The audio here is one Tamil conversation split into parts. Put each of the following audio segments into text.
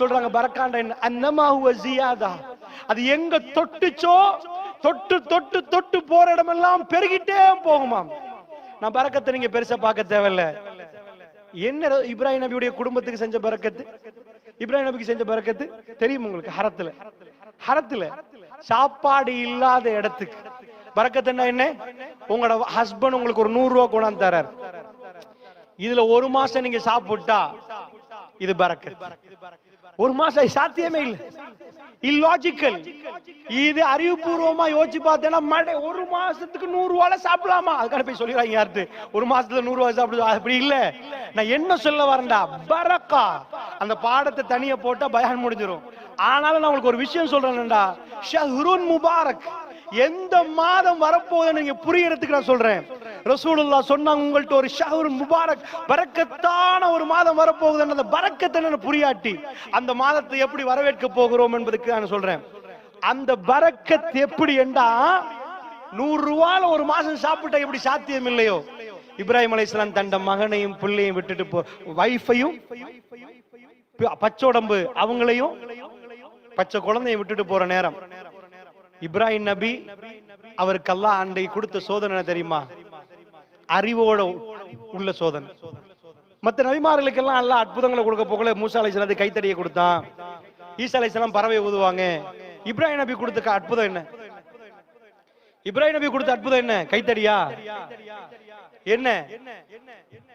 சொல்றாங்க பரக்காண்ட அன்னமா ஹுவ ஜியாதா. அது எங்க தொட்டுச்சோ தொட்டு தொட்டு தொட்டு போற இடமெல்லாம் பெருகிட்டே போகுமாம். நான் பரக்கத்தை நீங்க பெருசா பார்க்க தேவையில்ல. என்ன இப்ராஹிம் நபியுடைய குடும்பத்துக்கு செஞ்ச பரக்கத்து, இப்ராஹிம் நபிக்கு செஞ்ச பரக்கத்து தெரியும் உங்களுக்கு. ஹரத்துல சாப்பாடு இல்லாத இடத்துக்கு பரக்கத்து என்ன? உங்களோட ஹஸ்பண்ட் உங்களுக்கு ஒரு 100 ரூபாய் கொண்டாந்து தரார். இதுல ஒரு மாசம் நீங்க சாப்பிட்டா இது பரக்கத். ஒரு மாசம் சாத்தியமே இல்லை, இல்லாஜிக்கல். இது அறிவுபூர்வமா யோசிச்சு பார்த்தேன்னா ஒரு மாசத்துக்கு 100 ரூபாய் சாப்பிடலாமா? அதுக்கான போய் சொல்லிடுறாங்க யார்ட்டு ஒரு மாசத்துல 100 ரூபாய் சாப்பிடுது. அப்படி இல்ல. நான் என்ன சொல்ல வரேன்டா, பரக்கா அந்த பாடத்தை தனியா போட்டா பயான் முடிஞ்சிடும். ஆனாலும் நான் உங்களுக்கு ஒரு விஷயம் சொல்றேன்டா, ஷஹ்ருன் முபாரக். எந்த மாதம் வரப்போகுதுன்னு நீங்க புரியறதுக்கு நான் சொல்றேன். ரசூலுல்லாஹ் சொன்னாங்க, உங்கள்ட்ட ஒரு ஷஹ்ருன் முபாரக் பரக்கத்தான ஒரு மாதம் வரப்போகுது. அந்த பரக்கத்தை நான் புரியாட்டி அந்த மாதத்தை எப்படி வரவேற்க போகிறோம் என்பதுக்கு நான் சொல்றேன். அந்த பரக்கத் எப்படி என்றா, 100 ரூபாய் ஒரு மாசம் சாப்பிட்டா எப்படி சாத்தியம் இல்லையோ, இப்ராஹிம் அலைஹிஸ்ஸலாம் தண்ட மகனையும் பிள்ளையும் விட்டுட்டு வைஃபையும் பச்சோடம்பு அவங்களையும் பச்சை குழந்தையை விட்டுட்டு போற நேரம், இப்ராஹிம் நபி அவருக்கு அல்லாஹ் அண்டை கொடுத்த சோதனை தெரியுமா? அறிவோட உள்ள சோதனை. மற்ற நபிமார்களுக்கெல்லாம் அல்லாஹ் அற்புதங்களை கொடுக்க போகல. மூசா அலைஹிஸ்ஸலாம் கைத்தடியை கொடுத்தான், ஈசா அலைஹிஸ்ஸலாம் பறவை ஊதுவாங்க. இப்ராஹிம் நபி கொடுத்த அற்புதம் என்ன? இப்ராஹிம் நபி கொடுத்த அற்புதம் என்ன? கைத்தடியா? என்ன?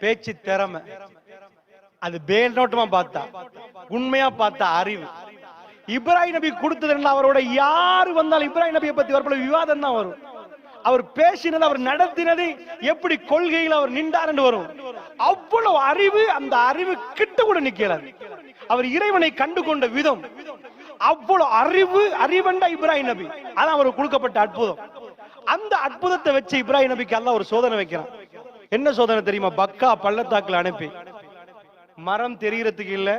பேச்சு திறமை. அது பேனோட்டமா பார்த்தா, உண்மையா பார்த்தா அறிவு. இப்ராஹிம் நபி கொடுத்தது அவரோட யாரு வந்தாலும் இப்ராஹிம் நபியை பத்தி வரப்போல விவாதம் தான் வரும். அவர் பேசினது, அவர் நடத்தினது, எப்படி கொள்கையில் அவர் நின்றார் என்று வரும். அவ்வளவு அறிவு. அந்த அறிவு கிட்ட கூட நிக்கல. அவர் இறைவனை கண்டு கொண்ட விதம் அவ்வளவு அறிவு. அறிவண்டா இப்ராஹிம் நபி. அதான் அவருக்கு கொடுக்கப்பட்ட அற்புதம். அந்த அற்புதத்தை வச்சு இப்ராஹிம் நபிக்கு அல்லாஹ் ஒரு சோதனை வைக்கிறான். என்ன சோதனை தெரியுமா? பக்கா பள்ளத்தாக்குல அனுப்பி, மரம் தெரியறதுக்கு இல்ல,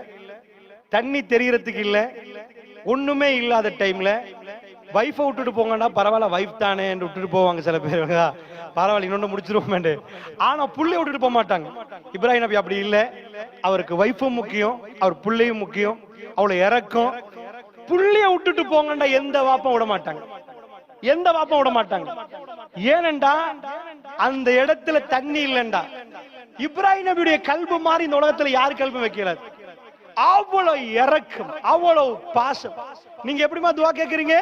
தண்ணி தெரியறதுக்கு இல்ல, ஒண்ணுமே இல்லாத டைம்ல வைஃப விட்டுட்டு போங்கன்னா பரவாயில்ல, வைஃப் தானே விட்டுட்டு போவாங்க சில பேர். பரவாயில்ல, இன்னொன்னு முடிச்சிருவோம். ஆனா புள்ளைய விட்டுட்டு போக மாட்டாங்க. இப்ராஹிம் நபி அப்படி இல்ல. அவருக்கு வைஃபும் முக்கியம், அவர் புள்ளையும் முக்கியம். அவ்வளவு இறக்கும். புள்ளைய விட்டுட்டு போங்கண்டா எந்த வாப்பம் விட மாட்டாங்க, எந்த வாப்பம் விட மாட்டாங்க. ஏனண்டா அந்த இடத்துல தண்ணி இல்லண்டா. இப்ராஹிம் நபியுடைய கல்பு மாதிரி இந்த உலகத்துல யாரு கல்பு வைக்கல. அவ்வளவு இறக்கம், அவ்வளவு பாசம். நீங்க எப்படிமா துவா கேக்குறீங்க?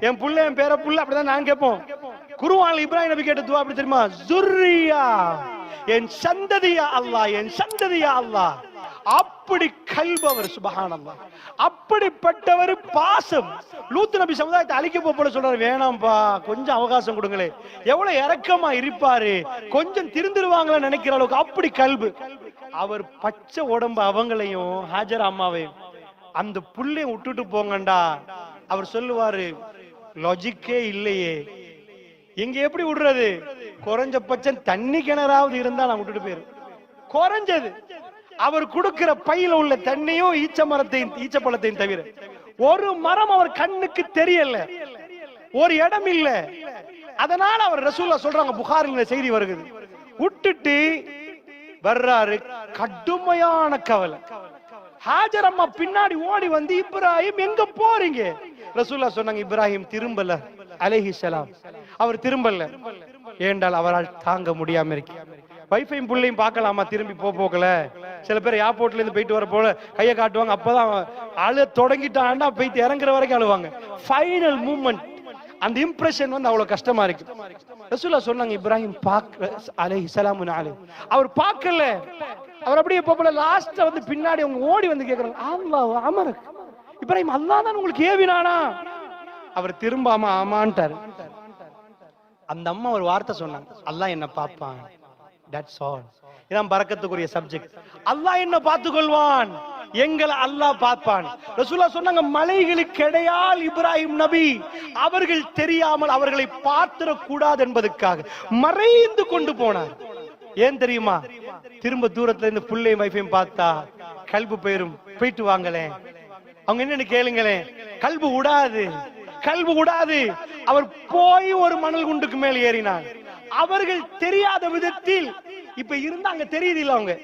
என் புள்ள, என் பேர புள்ள, அப்படிதான் நான் கேட்போம். குர்ஆன்ல இப்ராஹிம் நபி கேட்ட துவா அப்படி தெரியுமா? ஜுர்ரியா, என் சந்ததியா அல்லாஹ், என் சந்ததியா அல்லாஹ். அப்படி கல்பவர், சுப்ஹானல்லாஹ். அப்படிப்பட்டவர் பாசம். லூத் நபி சமுதாயத்தை அழிக்க போல சொல்றாரு, வேணாம்பா கொஞ்சம் அவகாசம் கொடுங்களே. எவ்வளவு இரக்கமா இருப்பாரு, கொஞ்சம் திருந்துருவாங்களா நினைக்கிற அளவுக்கு அப்படி கல்பு. அவர் பச்சை உடம்பு அவங்களையும் ஹாஜரா அம்மாவையும் அந்த புள்ளையும் விட்டுட்டு போங்கண்டா. அவர் சொல்லுவாரு, லாஜிக்கே இல்லையே, எங்க எப்படி விடுறது? குறைஞ்சபட்சம் தண்ணி கிணறாவது இருந்தா நான் விட்டுட்டு போயிரு. குறைஞ்சது அவர் கொடுக்கிற பையில உள்ள தண்ணியும் ஈச்ச மரத்தையும் ஈச்சப்பழத்தையும் தவிர ஒரு மரம் அவர் கண்ணுக்கு தெரியல, ஒரு இடம் இல்ல. அதனால அவர் ரசூலுல்லாஹ் சொல்றாங்க, புகாரில செய்தி வருகிறது, விட்டுட்டு வர்றாரு. கடுமையான கவலை. ஹாஜர் அம்மா பின்னாடி ஓடி வந்து, இப்ராஹிம் எங்க போறீங்க? ரசூலுல்லாஹ் சொன்னாங்க, இப்ராஹிம் திரும்பல அலைஹிஸ்ஸலாம். அவர் திரும்பல. ஏண்டால் அவரால் தாங்க முடியாம இருக்கு. வைஃபையும் புள்ளையும் பார்க்கலாமா திரும்பி போகல. சில பேர் ஏர்போர்ட்ல இருந்து போயிட்டு வர போல கையை காட்டுவாங்க, அப்பதான் அழு தொடங்கிட்டாண்டா போயிட்டு இறங்குற வரைக்கும் அழுவாங்க. ஃபைனல் மூமெண்ட், அந்த இம்ப்ரெஷன் வந்து அவ்வளவு கஷ்டமா இருக்கு. ரசூலுல்லாஹ் சொன்னாங்க, இப்ராஹிம் அலைஹிஸ்ஸலாம் அவர் பார்க்கல. அவர் அப்படியே போல லாஸ்ட் வந்து பின்னாடி அவங்க ஓடி வந்து கேக்குறாங்க, அல்லாஹ் அமரக் இப்ராஹிம், அல்லாஹ் தான் உங்களுக்கு ஏவினானா? அவர் திரும்பாம ஆமான்ட்டாரு. அந்த அம்மா ஒரு வார்த்தை சொன்னாங்க, அல்லாஹ் என்ன பார்ப்பான். That's all. இதான் பரக்கத்துக்குரிய சப்ஜெக்ட். அல்லாஹ் என்ன பார்த்துக்கொள்வான், எங்களை அல்லாஹ் பார்ப்பான். ரசூலுல்லாஹ் சொன்னாங்க, மலைகளுக்கு இடையால் இப்ராஹிம் நபி அவர்கள் தெரியாமல் அவர்களை பார்த்திட கூடாது என்பதற்காக மறைந்து கொண்டு போனார். ஏன் தெரியுமா? திரும்ப தூரத்துல இருந்து புள்ளையும் வைஃபையும் பார்த்தா கல்பு போயிரும். போயிட்டு வாங்களேன், அவங்க என்னன்னு கேளுங்களேன். கல்பு விடாது, கல்பு விடாது. அவர் போய் ஒரு மணல் குண்டுக்கு மேல் ஏறினார். அவர்கள் தெரியாத விதத்தில் இப்ப இருந்தாங்க, தெரியுது இல்ல, அவங்க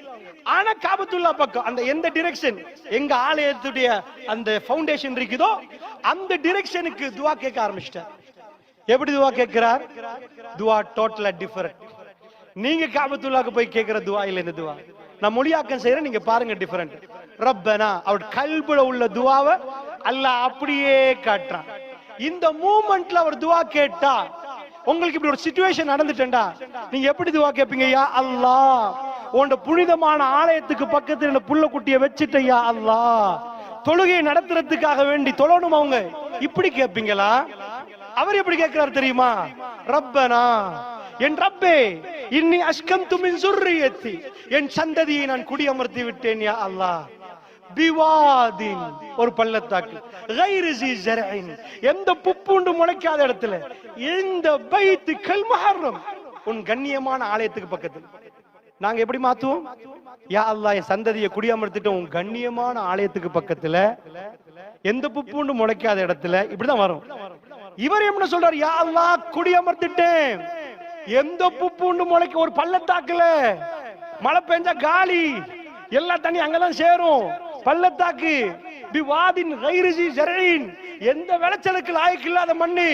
ஆனா காபத்துல்லா பக்கம் அந்த எந்த டிரெக்ஷன் எங்க ஆலயத்துடைய அந்த ஃபவுண்டேஷன் இருக்குதோ அந்த டிரெக்ஷனுக்கு துவா கேட்க ஆரம்பிச்சிட்டார். எப்படி துவா கேட்கிறார்? துவா டோட்டலா டிஃபரெண்ட். நீங்க காபத்துல்லாக்கு போய் கேட்கிற துவா இல்ல இந்த துவா. நான் மொழியாக்கம் செய்யறேன், நீங்க பாருங்க டிஃபரெண்ட். ரப்பனா அவர் கல்புல உள்ள துவாவை அல்லாஹ் அப்படியே காட்டுறான். இந்த மூமெண்ட்ல அவர் துவா கேட்டா, உங்களுக்கு இப்படி ஒரு சிச்சுவேஷன் நடந்துட்டா நீங்க எப்படி துவா கேட்பீங்க? யா அல்லாஹ், உன்னோட புனிதமான ஆலயத்துக்கு பக்கத்துல இந்த புள்ள குட்டியை வச்சுட்ட யா அல்லாஹ், தொழுகையை நடத்துறதுக்காக வேண்டி தொழணும் அவங்க, இப்படி கேட்பீங்களா? அவர் எப்படி கேட்கிறார் தெரியுமா? ரப்பனா, என் ரப்பே, இன்னி அஸ்கந்து மின் ஸுர்ரியத்தி, என் சந்ததியை நான் குடியமர்த்தி விட்டேன் யா அல்லாஹ், பிவாதின் ஒரு பள்ளத்தாக்கு, கைரி ஸி ஸர்இன் எந்த புப்புண்டு முளைக்காத இடத்துல, இந்த பைத்துல் முஹர்ரம் உன் கண்ணியமான ஆலயத்துக்கு பக்கத்துல. நாங்க எப்படி மாத்துவோம்? யா அல்லாஹ், என் சந்ததியை குடியமர்த்திட்டோம் உன் கண்ணியமான ஆலயத்துக்கு பக்கத்துல, எந்த புப்புண்டு முளைக்காத இடத்துல, இப்படிதான் வரும். இவர் என்ன சொல்றார்? யா அல்லாஹ், குடியமர்த்திட்டேன் எந்த புப்புண்டு முளைக்க ஒரு பள்ளத்தாக்குல, மழை பெஞ்சா காலி, எல்லா தண்ணி அங்கதான் சேரும், பள்ளத்தாக்கு, பிவாதின் கைரி ஸி ஸர்இன் எந்த விளைச்சலுக்கு லாயக்கு இல்லாத மண்ணு.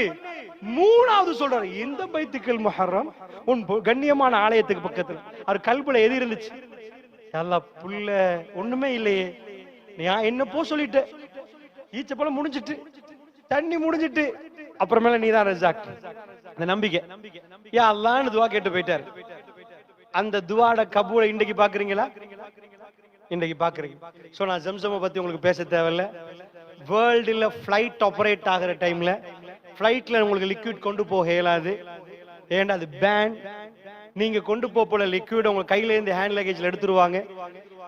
மூணாவது சொல்றாரு, இந்த பைத்துல் முஹர்ரம் உன் கண்ணியமான ஆலயத்துக்கு பக்கத்துல. அவர் கல்புல எது இருந்துச்சு? அல்லாஹ், புள்ள ஒண்ணுமே இல்லையே, நான் என்ன போ சொல்லிட்டு, ஈச்ச போல முடிஞ்சிட்டு, தண்ணி முடிஞ்சிட்டு, அப்புறமேல நீதான் ரஸாக். அந்த நம்பிக்கை, யா அல்லாஹ்னு துவா கேட்டு போயிட்டாரு. அந்த துவாட கபூலை இன்றைக்கு பாக்குறீங்களா? இன்றைக்கு பாக்குறீங்க. சோ நான் ஜம்சம் பத்தி உங்களுக்கு பேச தேவையில்ல. வேர்ல்டுல ஃபிளைட் ஆபரேட் ஆகிற டைம்ல ஃபிளைட்ல உங்களுக்கு லிக்விட் கொண்டு போக இயலாது. ஏன்னா அது பேன். நீங்க கொண்டு போல லிக்விட் உங்க கையில இருந்து ஹேண்ட் லக்கேஜ்ல எடுத்துருவாங்க.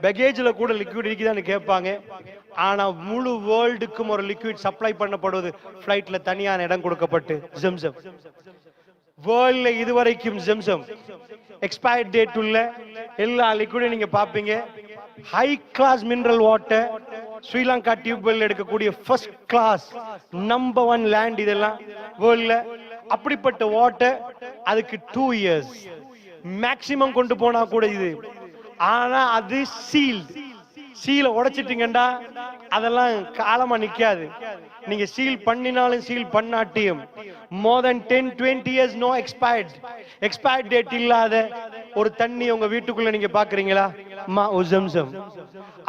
பேகேஜ்ல கூட லிக்விட் இருக்குதான்னு கேட்பாங்க. ஆனா முழு வேர்ல்டுக்கும் ஒரு லிக்விட் சப்ளை பண்ணப்படுவது ஃபிளைட்ல தனியான இடம் கொடுக்கப்பட்டு ஜம்சம். வேர்ல்ட்ல இதுவரைக்கும் ஜம்சம் எக்ஸ்பயர் டேட் உள்ள எல்லா லிக்விடும் நீங்க பாப்பீங்க. High class mineral water, Sri Lanka tubewell எடுக்கக்கூடிய ஃபர்ஸ்ட் கிளாஸ் நம்பர் 1 லேண்ட் இதெல்லாம் வேர்ல்ட்ல. அப்படிப்பட்ட வாட்டர் அதுக்கு 2 years மேக்ஸிமம் கொண்டு போனா கூட இது. ஆனா அது சீல்ட். சீலை உடைச்சிட்டீங்கடா அதெல்லாம் காலமா நிக்காது. நீங்க சீல் பண்ணினாலும் seal பண்ணாட்டியும் more than 10-20 years no expired date இல்லாத ஒரு தண்ணி உங்க வீட்டுக்குள்ள நீங்க பாக்குறீங்களா? மா ஜம்சம்.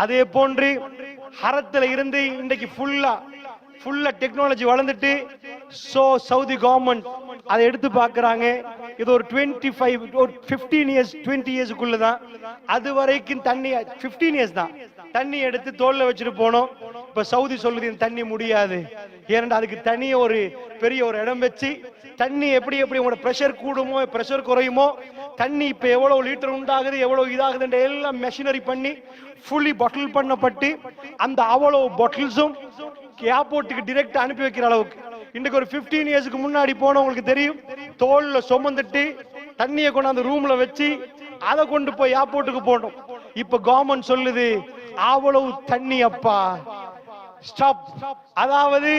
அதே போன்று ஹரத்துல இருந்து இன்றைக்கு ஃபுல்லா டெக்னாலஜி வளர்ந்துட்டு, சோ சவுதி கவர்மெண்ட் அதை எடுத்து பாக்குறாங்க. இது ஒரு 15 years 20 yearsக்குள்ள தான். அது வரைக்கும் தண்ணி 15 years தான். தண்ணி எடுத்து தோல்ல வச்சுட்டு போனோம். இப்ப சவுதி சொல்லுது இந்த தண்ணி முடியாது. ஏன்னா அதுக்கு தனியே ஒரு பெரிய ஒரு இடம் வச்சு, தண்ணி எப்படி உங்களோட பிரஷர் கூடுமோ பிரஷர் குறையுமோ, தண்ணி இப்ப எவ்வளவு லிட்டர் உண்டாகுது எவ்வளவு இதாகுது எல்லாம் மெஷினரி பண்ணி ஃபுல்லி பாட்டில் பண்ணப்பட்டு, அந்த அவ்வளவு பாட்டில்ஸும் ஏர்போர்ட்டுக்கு டைரக்ட் அனுப்பி வைக்கிற அளவுக்கு. இன்னைக்கு ஒரு 15 yearsக்கு முன்னாடி போனவங்களுக்கு தெரியும், தோல்ல சுமந்துட்டு தண்ணியை கொண்டாந்து ரூம்ல வச்சு அதை கொண்டு போய் ஏர்போர்ட்டுக்கு போனோம். இப்ப கவர்மெண்ட் சொல்லுது அவ்வளவு தண்ணி அப்பா ஸ்டாப். அதாவது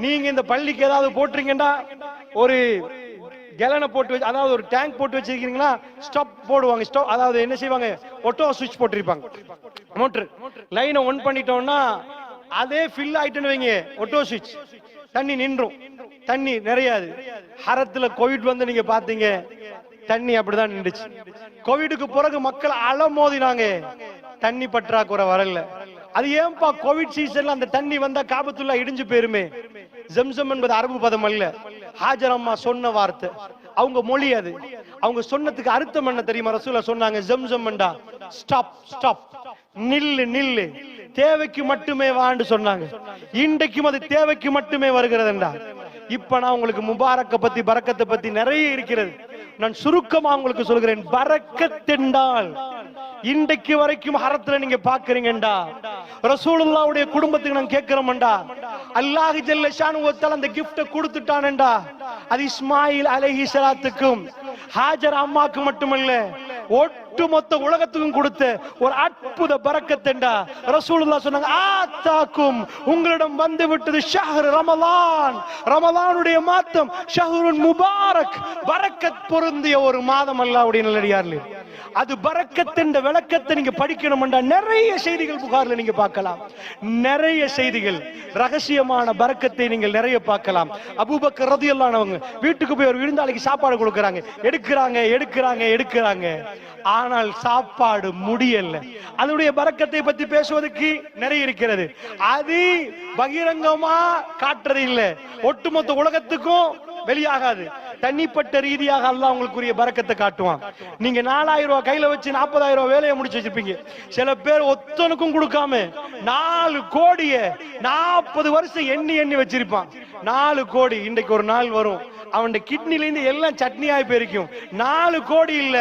நீங்க இந்த பள்ளிக்கு ஏதாவது போட்டுறீங்கன்னா, ஒரு கேலனை போட்டு வச்சு, அதாவது ஒரு டேங்க் போட்டு வச்சிருக்கீங்களா, ஸ்டாப் போடுவாங்க. ஸ்டாப் அதாவது என்ன செய்வாங்க, ஆட்டோ சுவிட்ச் போட்டிருப்பாங்க. மோட்டர் லைனை ஒன் பண்ணிட்டோம்னா அதே ஃபில் ஆயிட்டுன்னு வைங்க, ஆட்டோ சுவிட்ச், தண்ணி நின்றும், தண்ணி நிறையாது. ஹரத்துல கோவிட் வந்து நீங்க பாத்தீங்க, தண்ணி அப்படிதான் நின்றுச்சு. கோவிடுக்கு பிறகு மக்கள் அலமோதினாங்க, தண்ணி பற்றாக்குறை வரல. அது ஏன்பா கோவிட் சீசன்ல அந்த தண்ணி வந்தா காபத்துல்லா இடிஞ்சு போயிருமே? ஜம்சம் என்பது அரபு பதம் அல்ல, ஹாஜர் அம்மா சொன்ன வார்த்தை, அவங்க மொழி அது. அவங்க சொன்னதுக்கு அர்த்தம் என்ன தெரியுமா? ரசூலுல்லாஹ் சொன்னாங்க, ஜம்சம் என்றா ஸ்டாப் ஸ்டாப், நில்லு நில்லு, தேவைக்கு மட்டுமே வான்னு சொன்னாங்க. இன்றைக்கும் அது தேவைக்கு மட்டுமே வருகிறதுண்டா. இப்ப நான் உங்களுக்கு முபாரக்க பத்தி பரக்கத்தை பத்தி நிறைய இருக்கிறது. நான் சுருக்கமா உங்களுக்கு சொல்கிறேன். பரக்கத் என்றால் இன்றைக்கு வரைக்கும் ஹரத்துல நீங்க பாக்குறீங்கடா, ரசூலுல்லாஹ்வுடைய குடும்பத்துக்கு நான் கேட்கிறோம்டா, அல்லாஹ் ஜல்ல ஷானு வ தஆலா அந்த கிஃப்ட கொடுத்துட்டானேடா. அது இஸ்மாயில் அலைஹிஸ்ஸலாத்துக்கும் ஹாஜர் அம்மாக்கு மட்டுமல்ல, ஒட்டுமொத்த உலகத்துக்கும் கொடுத்த ஒரு அற்புத பரக்கத்தண்டா ரசூலுல்லாஹ் சொன்னாங்க, ஆத்தாக்கும் உங்களிடம் வந்து விட்டது ஷஹ்ர் ரமலான், ரமலானுடைய மாதம், ஷஹ்ருன் முபாரக், பரக்கத் பொருந்திய ஒரு மாதம். அல்லாஹ்வுடைய நல்லடியார்களே, அது பரக்கத்தின் விளக்கத்தை நீங்க படிக்கணும்டா நிறைய செய்திகள் புகார்ல நீங்க பார்க்கலாம். நிறைய செய்திகள், ரகசியமான பரக்கத்தை நீங்கள் நிறைய பார்க்கலாம். அபூபக்கர் ரலியல்லாஹு அன்ஹு வீட்டுக்கு போய் ஒரு விருந்தாளிக்கு சாப்பாடு கொடுக்கறாங்க, எடுக்கிறாங்க. ஆனால் சாப்பாடு முடியல. அதனுடைய பரக்கத்தை பத்தி பேசுவதற்கு நிறைய இருக்கிறது. அது பகிரங்கமா காட்டுறது இல்ல, ஒட்டுமொத்த உலகத்துக்கும் வெளியாகாது. தனிப்பட்ட ரீதியாக அல்லாஹ் உங்களுக்குரிய பரக்கத்தை காட்டுவான். நீங்க 4000 ரூபாய் கையில வச்சு 40,000 ரூபாய் வேலையை முடிச்சு வச்சிருப்பீங்க. சில பேர் ஒத்தனுக்கும் கொடுக்காம 4 கோடியை 40 வருஷம் எண்ணி வச்சிருப்பான். 4 கோடி இன்றைக்கு ஒரு நாள் வரும், அவன் கிட்னில இருந்து எல்லாம் சட்னி ஆகி போயிருக்கும். 4 கோடி இல்ல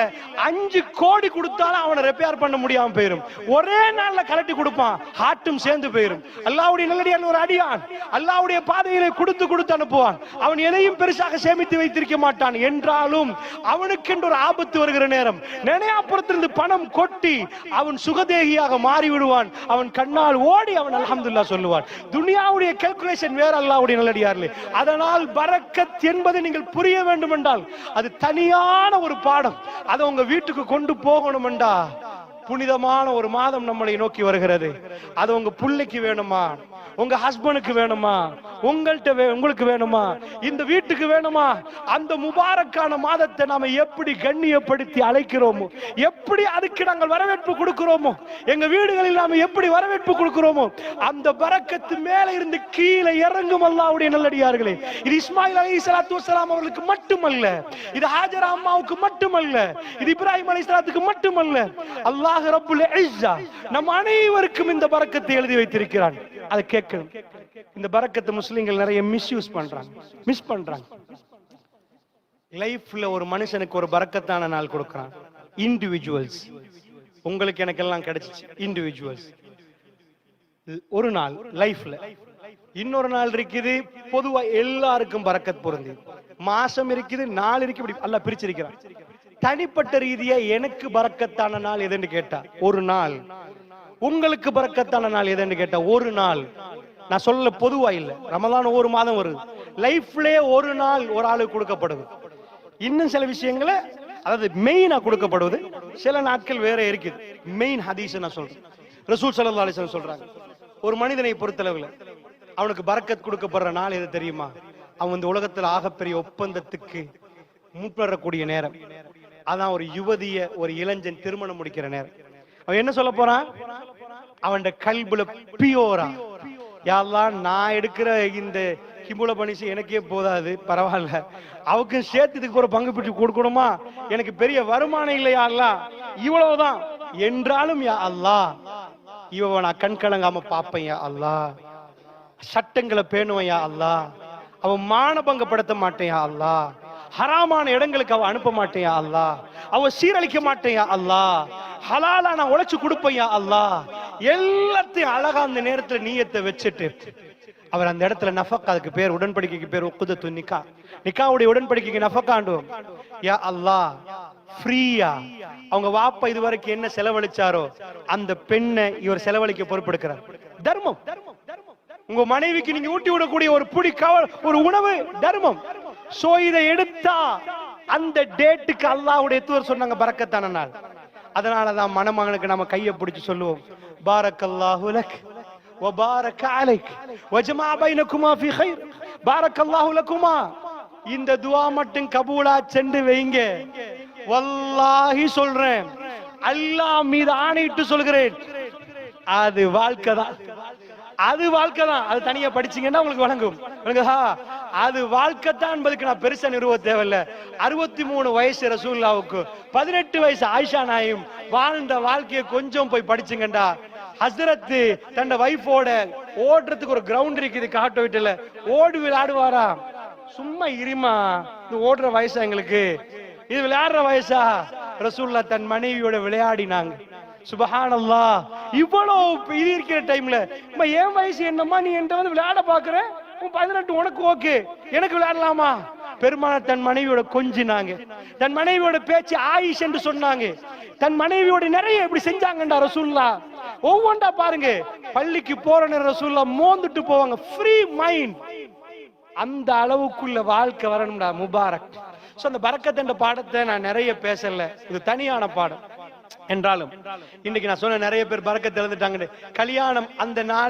5 கோடி கொடுத்தாலும் அவனை ரிப்பேர் பண்ண முடியாம போயிரும். ஒரே நாள்ல கலட்டி கொடுப்பான், ஹார்ட்டும் சேர்ந்து போயிரும். அல்லாஹ்வுடைய நல்லடியான் ஒரு அடியான் அல்லாஹ்வுடைய பாதையிலே கொடுத்து அனுப்புவான். அவன் எதையும் பெருசாக சேமித்து வைத்திருக்க மாட்டான். என்றாலும் அவனுக்கென்று ஒரு ஆபத்து வருகிற நேரம் நினையாப்புறத்திலிருந்து பணம் கொட்டி அவன் சுகதேகியாக மாறி விடுவான். அவன் கண்ணால் ஓடி அவன் அல்ஹம்துலில்லாஹ் சொல்லுவான். துனியாவுடைய கால்குலேஷன் வேற, அல்லாஹ்வுடைய நல்லடியார்களே. அதனால் பரக்கத் என்பது நீங்கள் புரிய வேண்டும் என்றால் அது தனியான ஒரு பாடம். அதை உங்க வீட்டுக்கு கொண்டு போகணும் என்றா, புனிதமான ஒரு மாதம் நம்மளை நோக்கி வருகிறது. அது உங்க பிள்ளைக்கு வேணுமா, உங்க ஹஸ்பண்டுக்கு வேணுமா, உங்களுக்கு வேணுமா, இந்த வீட்டுக்கு வேணுமா, அந்த முபாரக்கான மாதத்தை நாம எப்படி கண்ணியப்படுத்தி அழைக்கிறோமோ, எப்படி அதுக்கு நாங்கள் வரவேற்பு கொடுக்கிறோமோ, எங்க வீடுகளில் நாம எப்படி வரவேற்பு கொடுக்கிறோமோ, அந்த பரக்கத்து மேல இருந்து கீழே இறங்கும். அல்லாஹ்வுடைய நல்லடியார்களே, இது இஸ்மாயில் அலைஹிஸ்ஸலாத்து வஸ்ஸலாம் அவர்களுக்கு மட்டுமல்ல, இது ஹாஜரா அம்மாவுக்கு மட்டுமல்ல, இது இப்ராஹிம் அலைஹிஸ்ஸலாத்துக்கு மட்டுமல்ல, அல்லாஹ் ரப்புல் இஸ்ஸா நம் அனைவருக்கும் இந்த பரக்கத்தை எழுதி வைத்திருக்கிறான். அதை கேட்கணும். இந்த பரக்கத்தை முஸ்லிம்கள் நிறைய மிஸ்யூஸ் பண்றாங்க. லைஃப்ல ஒரு மனுஷனுக்கு ஒரு பரக்கத்தான நாள் கொடுக்கிறான். இண்டிவிஜுவல்ஸ், உங்களுக்கு எனக்கு எல்லாம் கிடைச்சிச்சு. இண்டிவிஜுவல்ஸ் ஒரு நாள் லைஃப்ல, இன்னொரு நாள் இருக்குது பொதுவா எல்லாருக்கும் பரக்கத் பொருந்தி. மாசம் இருக்குது, நாள் இருக்கு, இப்படி அல்லாஹ் பிரிச்சிருக்கிறான். தனிப்பட்ட ரீதியா எனக்கு பரக்கத்தான நாள் எதுன்னு கேட்டா ஒரு நாள், உங்களுக்கு பரக்கத்தான நாள் எதுன்னு கேட்டா ஒரு நாள். நான் சொல்ல பொதுவா இல்ல, ரமலான் ஒரு மாதம் வருது, லைஃப்ல ஒரு நாள் ஒரு ஆளுக்கு கொடுக்கப்படுது. இன்னும் சில விஷயங்களை, அதாவது மெயினா கொடுக்கப்படுவது, சில நாட்கள் வேற இருக்குது. மெயின் ஹதீஸ் நான் சொல்றேன். ரசூல் ஸல்லல்லாஹு அலைஹி வஸல்லம் சொல்றாங்க, ஒரு மனிதனை பொறுத்தளவுல அவனுக்கு பரக்கத் கொடுக்கப்படுற நாள் எது தெரியுமா? அவன் இந்த உலகத்துல ஆகப்பெரிய ஒப்பந்தத்துக்கு முற்படக்கூடிய நேரம். அதான் ஒரு யுவதிய ஒரு இளைஞன் திருமணம் முடிக்கிற நேரம். அவன் என்ன சொல்ல போறான்? அவன் கல்புல பியோரா, யா அல்லாஹ் நான் எடுக்கிற இந்த கிம்புல பணிசு எனக்கே போதாது, பரவாயில்ல, அவக்கும் சேர்த்துக்கு ஒரு பங்கு பிடிச்சு கொடுக்கணுமா, எனக்கு பெரிய வருமானம் இல்லையா அல்லாஹ், இவ்வளவுதான் என்றாலும் யா அல்லாஹ் இவன் நான் கண் கலங்காம பாப்பேன் யா அல்லாஹ், சட்டங்களை பேணுவேன் யா அல்லாஹ், அவன் மானபங்கப்படுத்த மாட்டேன் யா அல்லாஹ், ஹராமான இடங்களுக்கு அவ அனுப்ப மாட்டேன் யா அல்லாஹ், அவ சீரழிக்க மாட்டேன் யா அல்லாஹ், ஹலாலா நான் உழைச்சு கொடுப்பேன் யா அல்லாஹ். எல்லாத்தையும் அழகா அந்த நேரத்துல நீயத்தை வச்சுட்டு அவர் அந்த இடத்துல நஃபக், அதுக்கு பேர் உடன்படிக்கைக்கு பேர் உக்குதத்து நிக்கா, நிக்காவுடைய உடன்படிக்கைக்கு நஃபக்காண்டுவோம். யா அல்லாஹ் ஃப்ரீயா அவங்க வாப்பா இதுவரைக்கும் என்ன செலவழிச்சாரோ அந்த பெண்ணை இவர் செலவழிக்க பொறுப்பெடுக்கிறார். தர்மம். உங்க மனைவிக்கு நீங்க ஊட்டி விடக்கூடிய ஒரு புடி ஒரு உணவு தர்மம். சோ இதை எடுத்தா அந்த டேட்டுக்கு அல்லாஹ்வுடைய தூதர் சொன்னாங்க பரக்கத்தான நாள். அதனாலதான் மணமகனுக்கு நம்ம கையை பிடிச்சு சொல்லுவோம், பாரக்கல்லாஹு லக் வ பாரக அலைக் வ ஜமா பைனகுமா ஃபீ கைர், பாரக்கல்லாஹு லகுமா. இந்த துஆ மட்டும் கபூலா சென்று வைங்க. வல்லாஹி சொல்றேன், அல்லாஹ் மீது ஆணையிட்டு சொல்கிறேன், அது வாழ்க்கை தான், அது வாழ்க்கை தான். அது தனியா படிச்சீங்கன்னா உங்களுக்கு வழங்கும். அது வாழ்க்கை தான் என்பதுக்கு நான் பெருசா நிறுவ தேவையில்ல. 63 வயசு ரசூலுல்லாஹ்வுக்கு 18 வயசு ஆயிஷா நாயும் வாழ்ந்த வாழ்க்கையை கொஞ்சம் போய் படிச்சுங்கண்டா. ஹஸ்ரத் தன் வைஃபோட ஓடுறதுக்கு ஒரு கிரவுண்ட் இருக்குது காட்டு வீட்டுல, ஓடி விளையாடுவாரா? சும்மா இருமா, இது ஓடுற வயசா எங்களுக்கு, இது விளையாடுற வயசா? ரசூலுல்லாஹ் தன் மனைவியோட விளையாடினாங்க. சுபஹானல்லாஹ். இவ்வளவு இது இருக்கிற டைம்ல என் வயசு என்னம்மா, நீ என்கிட்ட வந்து விளையாட பாக்குற, 18 உனக்கு ஓகே, எனக்கு விளையாடலாமா? பெருமானார் தன் மனைவியோட கொஞ்சினாங்க, தன் மனைவியோட பேச்சு ஆயிஷ் என்று சொன்னாங்க. தன் மனைவியோட நிறைய இப்படி செஞ்சாங்கடா ரசூலுல்லாஹ். ஒவ்வொன்றா பாருங்க, பள்ளிக்கு போற நேரம் ரசூலுல்லாஹ் மோந்துட்டு போவாங்க. Free mind. அந்த அளவுக்குள்ள வாழ்க்கை வரணும்டா முபாரக். சோ அந்த பரக்கத் என்ற பாடத்தை நான் நிறைய பேசல, இது தனியான பாடம். என்றாலும் இன்னைக்கு நான் சொன்ன நிறைய பேர் பரக்கத் எழுந்துட்டாங்க. கல்யாணம் அந்த நாள்